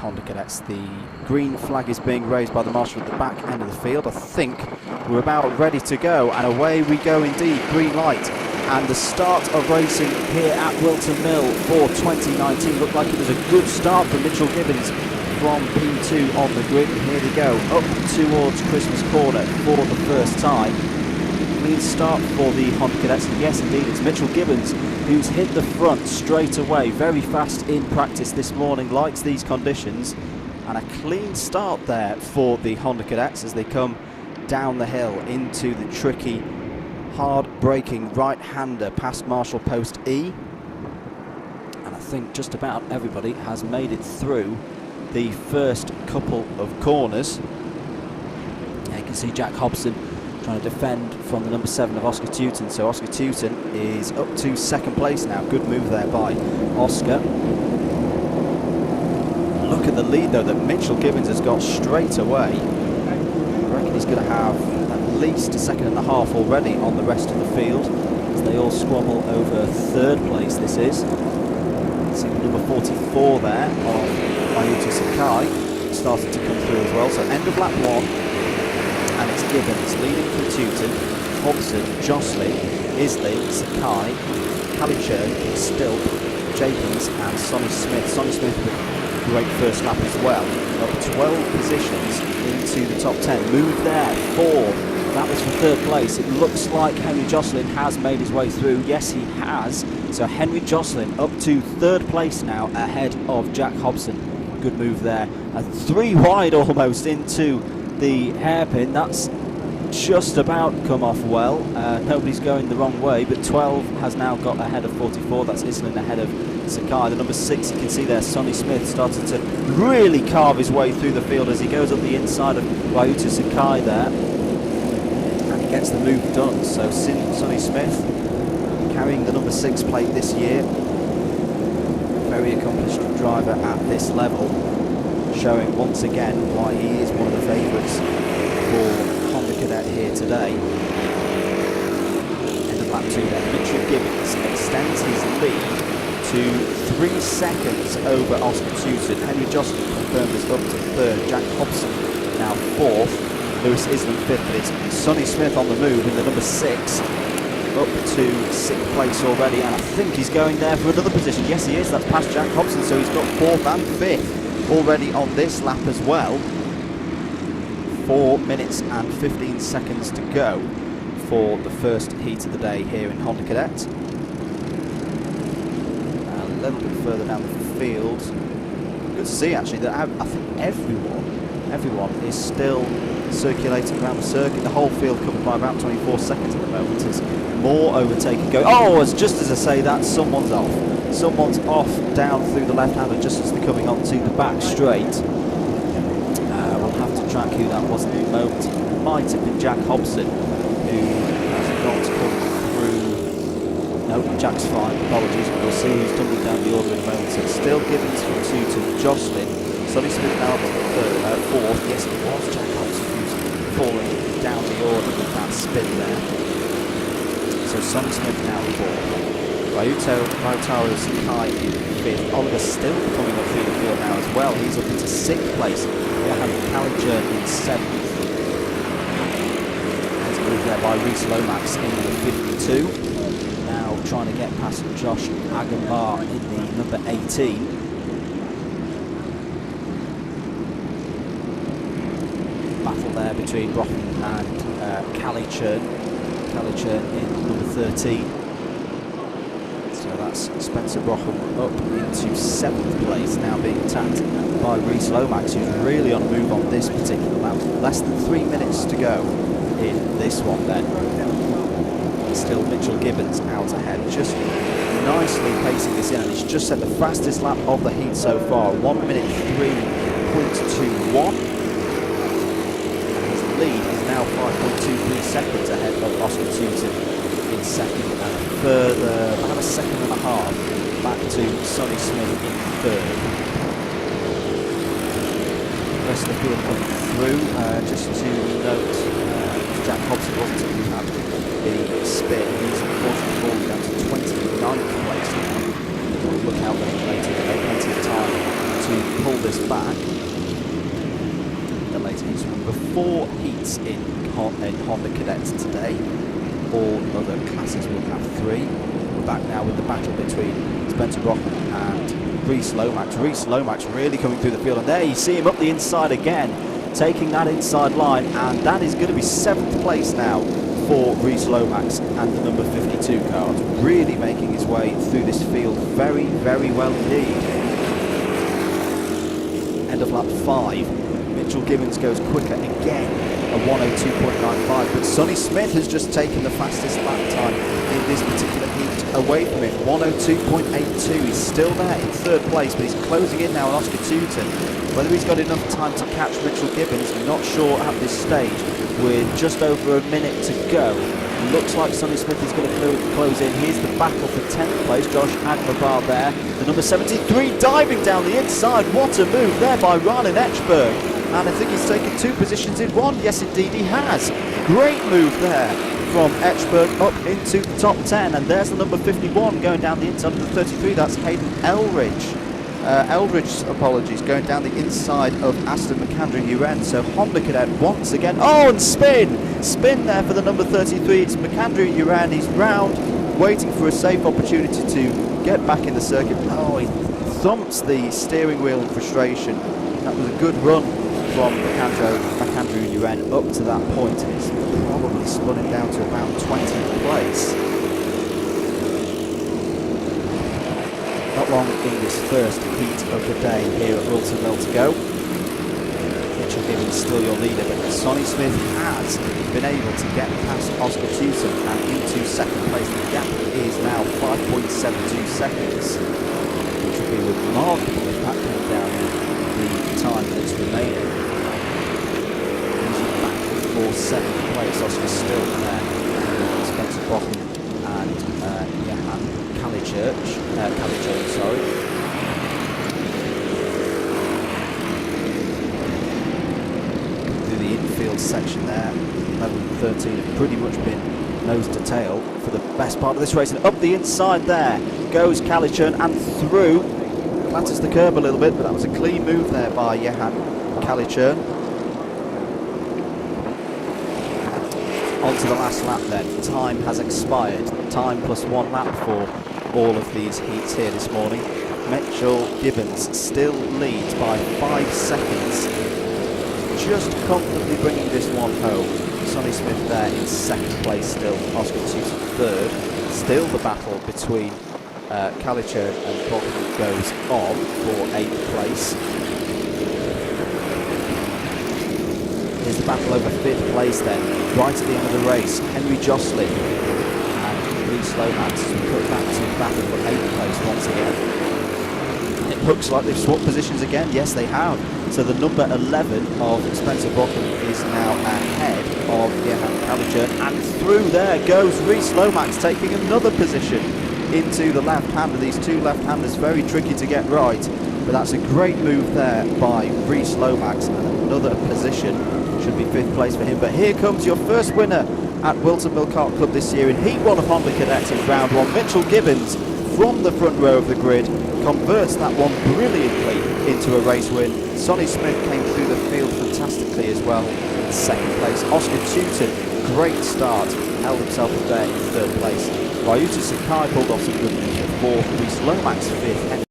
Honda Cadets. The green flag is being raised by the marshal at the back end of the field. I think we're about ready to go, and away we go indeed. Green light, and the start of racing here at Whilton Mill for 2019. Looked like it was a good start for Mitchell Gibbons from P2 on the grid. Here we go, up towards Christmas Corner for the first time. Clean start for the Honda Cadets, and yes indeed, it's Mitchell Gibbons who's hit the front straight away. Very fast in practice this morning, likes these conditions, and a clean start there for the Honda Cadets as they come down the hill into the tricky, hard braking right-hander past Marshall Post E. And I think just about everybody has made it through the first couple of corners. Now you can see Jack Hobson trying to defend from the number 7 of Oscar TEUTEN. So Oscar TEUTEN is up to second place now. Good move there by Oscar. Look at the lead though that Mitchell Gibbons has got straight away. I reckon he's going to have at least a second and a half already on the rest of the field as they all squabble over third place. This is number 44 there of Ryutaro SAKAI started to come through as well. So end of lap 1. And it's Gibbons leading from TEUTEN, Hobson, JOSLYN, ISLIN, SAKAI, Kalichern, Stilp, JOSLYN and Sonny Smith. Sonny Smith with a great first lap as well. Up 12 positions into the top 10. Move there for, that was for third place. It looks like Henry JOSLYN has made his way through. Yes, he has. So Henry JOSLYN up to third place now ahead of Jack Hobson. Good move there. And 3 wide almost into the hairpin. That's just about come off well. Nobody's going the wrong way, but 12 has now got ahead of 44. That's ISLIN ahead of SAKAI. The number 6, you can see there, Sonny Smith started to really carve his way through the field as he goes up the inside of Ryutaro SAKAI there, and he gets the move done. So Sonny Smith carrying the number 6 plate this year, very accomplished driver at this level, showing once again why he is one of the favourites for Honda Cadet here today. End of lap 2 then. Mitchell Gibbons extends his lead to 3 seconds over Oscar TEUTEN. Henry JOSLYN confirmed as up to third. Jack Hobson now 4th. Lewis ISLIN 5th. But it's Sonny Smith on the move in the number 6. Up to 6th place already, and I think he's going there for another position. Yes, he is. That's past Jack Hobson, so he's got 4th and 5th. Already on this lap as well. 4 minutes and 15 seconds to go for the first heat of the day here in Honda Cadet. A little bit further down the field, good to see actually that I think everyone is still circulating around the circuit. The whole field covered by about 24 seconds at the moment. There's more overtaking going. Oh, it's just as I say that, someone's off. Someone's off down through the left-hander just as they're coming onto the back straight. We'll have to track who that was in the moment. It might have been Jack Hobson who has not come through. No, Jack's fine, apologies. We'll see who's tumbling down the order in a moment. So it's still Gibbons from 2 to JOSLYN. Sonny Smith now to 4th. Yes, it was Jack Hobson who's falling down the order with that spin there. So Sonny Smith now 4th. Ryutaro SAKAI in 5th. Oliver Stilp coming up through the field now as well. He's up into 6th place. Yehan Kalichern in 7th. There's a move there by Rhys Lomax in the 52. Now trying to get past Josh Agambar in the number 18. Battle there between BROUGHAM and Kalichern. Kalichern in number 13. So that's Spencer BROUGHAM up into 7th place, now being attacked by Rhys Lomax, who's really on a move on this particular lap. Less than 3 minutes to go in this one then. Still Mitchell Gibbons out ahead, just nicely pacing this in, and he's just set the fastest lap of the heat so far, 1 minute 3.21. His lead is now 5.23 seconds ahead of Oscar TEUTEN in second, and a further about a second and a half back to Sonny Smith in third. The rest of the field coming through. Just to note, Jack Hobson wasn't who had the spin. He's unfortunately fallen down to 29th place now. We'll look out for him later, but plenty of time to pull us back. The later heats. Remember, 4 heats in Honda Cadets today. All other classes will have 3. We're back now with the battle between Spencer Brockman and Rhys Lomax. Rhys Lomax really coming through the field, and there you see him up the inside again, taking that inside line, and that is going to be 7th place now for Rhys Lomax and the number 52 card, really making his way through this field very, very well indeed. End of lap 5. Mitchell Gibbons goes quicker again, a 1:02.95, but Sonny Smith has just taken the fastest lap time in this particular heat away from him, 1:02.82. He's still there in 3rd place, but he's closing in now on Oscar TEUTEN. Whether he's got enough time to catch Mitchell Gibbons, I'm not sure at this stage. With just over a minute to go, looks like Sonny Smith is going to close in. Here's the battle for 10th place. Josh AGAMBAR there, the number 73, diving down the inside. What a move there by Rylan ECHBERG. And I think he's taken 2 positions in 1. Yes, indeed he has. Great move there from ECHBERG up into the top 10. And there's the number 51 going down the inside of the 33. That's Haydn Eldridge, apologies, going down the inside of MACANDREW-UREN. So Honda Cadet once again. Oh, and spin there for the number 33. It's MACANDREW-UREN. He's round, waiting for a safe opportunity to get back in the circuit. Oh, he thumps the steering wheel in frustration. That was a good run from MACANDREW-UREN up to that point, and it's probably spun him down to about 20th place. Not long in this first heat of the day here at Whilton Mill to go. Mitchell Gibbons still your leader, but Sonny Smith has been able to get past Oscar TEUTEN and into 2nd place. The gap is now 5.72 seconds, which will be remarkable if that comes down the time that's remaining. He's back for 7th place. Oscar's still there. Spencer Brockman and Yehan Calichurch, sorry. Through the infield section there, 11 and 13 have pretty much been nose to tail for the best part of this race. And up the inside there goes Calichurch and through. Clatters the curb a little bit, but that was a clean move there by Yehan Calichurch. On to the last lap then. Time has expired. Time plus 1 lap for all of these heats here this morning. Mitchell Gibbons still leads by 5 seconds. Just comfortably bringing this one home. Sonny Smith there in 2nd place still. Oscar TEUTEN 3rd. Still the battle between Calichurch and Protrain goes on for 8th place. Here's the battle over 5th place then, right at the end of the race. JOSLYN and Rhys Lomax put back to battle for 8th place once again. It looks like they've swapped positions again. Yes, they have. So the number 11 of Spencer Brockman is now ahead of Yehan Calichurch, and through there goes Rhys Lomax, taking another position into the left-hander. These 2 left-handers very tricky to get right, but that's a great move there by Rhys Lomax, and another position should be 5th place for him. But here comes your first winner at Whilton Mill Kart Club this year in Heat 1 of Honda Cadets in round 1. Mitchell Gibbons from the front row of the grid converts that one brilliantly into a race win. Sonny Smith came through the field fantastically as well in 2nd place. Oscar TEUTEN, great start, held himself up there in 3rd place. Ryutaro pulled off some good news at 4th, Rhys Lomax 5th.